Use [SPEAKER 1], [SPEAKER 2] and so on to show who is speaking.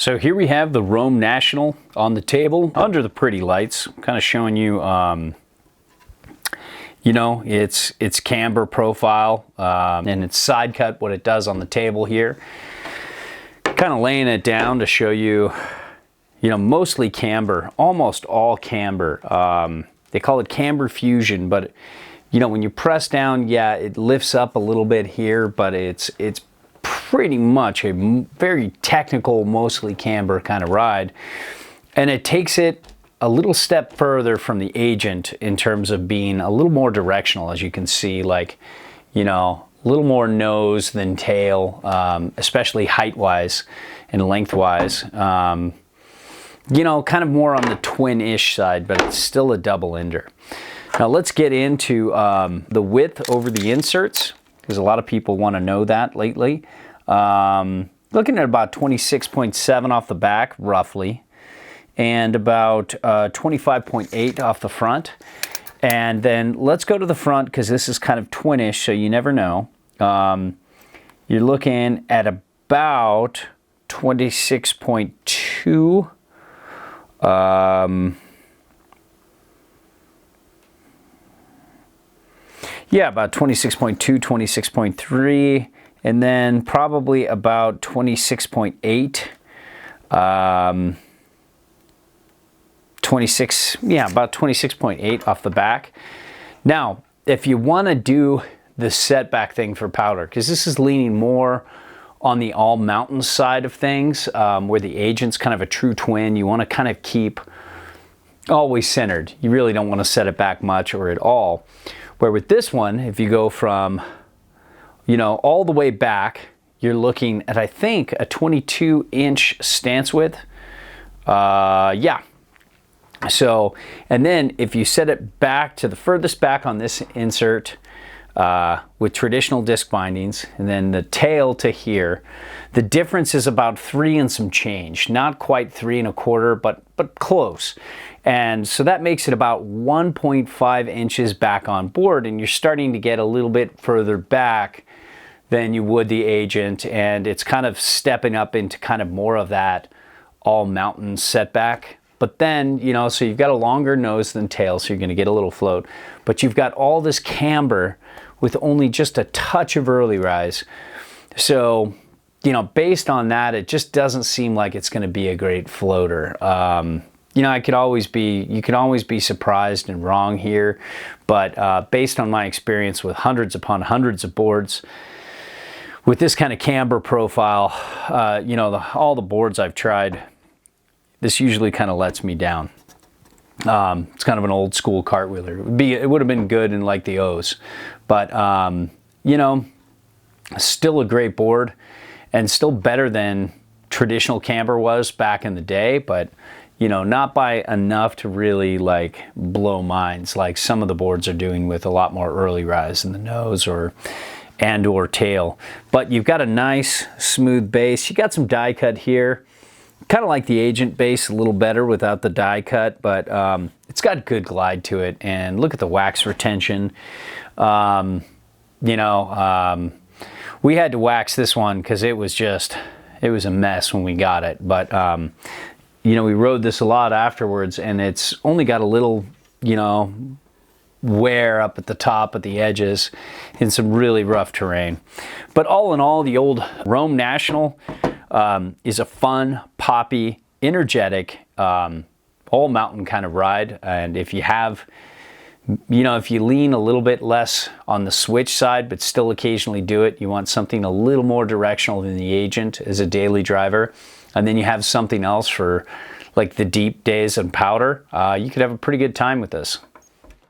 [SPEAKER 1] So here we have the Rome National on the table under the pretty lights, kind of showing you, you know, its camber profile and its side cut, what it does on the table here. Kind of laying it down to show you, you know, mostly camber, almost all camber. They call it camber fusion, but you know, when you press down, yeah, it lifts up a little bit here, but it's pretty much a very technical, mostly camber kind of ride. And it takes it a little step further from the Agent in terms of being a little more directional, as you can see, like, you know, a little more nose than tail, especially height-wise and length-wise. You know, kind of more on the twin-ish side, but it's still a double-ender. Now let's get into the width over the inserts, because a lot of people want to know that lately. Looking at about 26.7 off the back, roughly, and about 25.8 off the front. And then let's go to the front, because this is kind of twinish, so you never know. You're looking at about 26.2. Yeah, about 26.2, 26.3. And then probably about 26.8, 26, yeah, about 26.8 off the back. Now, if you want to do the setback thing for powder, because this is leaning more on the all mountain side of things, where the Agent's kind of a true twin, you want to kind of keep always centered. You really don't want to set it back much or at all. Where with this one, if you go from, you know, all the way back, you're looking at, I think, a 22-inch stance width. Yeah. So, and then if you set it back to the furthest back on this insert with traditional disc bindings, and then the tail to here, the difference is about 3 and some change. Not quite 3 1/4, but close. And so that makes it about 1.5 inches back on board, and you're starting to get a little bit further back than you would the Agent, and it's kind of stepping up into kind of more of that all mountain setback. But then, you know, so you've got a longer nose than tail, so you're going to get a little float, but you've got all this camber with only just a touch of early rise. So, you know, based on that, it just doesn't seem like it's going to be a great floater. You know, you could always be surprised and wrong here, but based on my experience with hundreds upon hundreds of boards, with this kind of camber profile, you know, all the boards I've tried, this usually kind of lets me down. It's kind of an old school cartwheeler. It would have been good in like the O's, but you know, still a great board, and still better than traditional camber was back in the day, but you know, not by enough to really like blow minds like some of the boards are doing with a lot more early rise in the nose or tail. But you've got a nice smooth base. You got some die cut here, kind of like the Agent base, a little better without the die cut, but it's got good glide to it. And look at the wax retention. You know, we had to wax this one because it was a mess when we got it. But you know, we rode this a lot afterwards, and it's only got a little, you know, wear up at the top at the edges in some really rough terrain. But all in all, the old Rome National is a fun, poppy, energetic, all mountain kind of ride. And if you have, you know, if you lean a little bit less on the switch side, but still occasionally do it, you want something a little more directional than the Agent as a daily driver. And then you have something else for like the deep days and powder, you could have a pretty good time with this.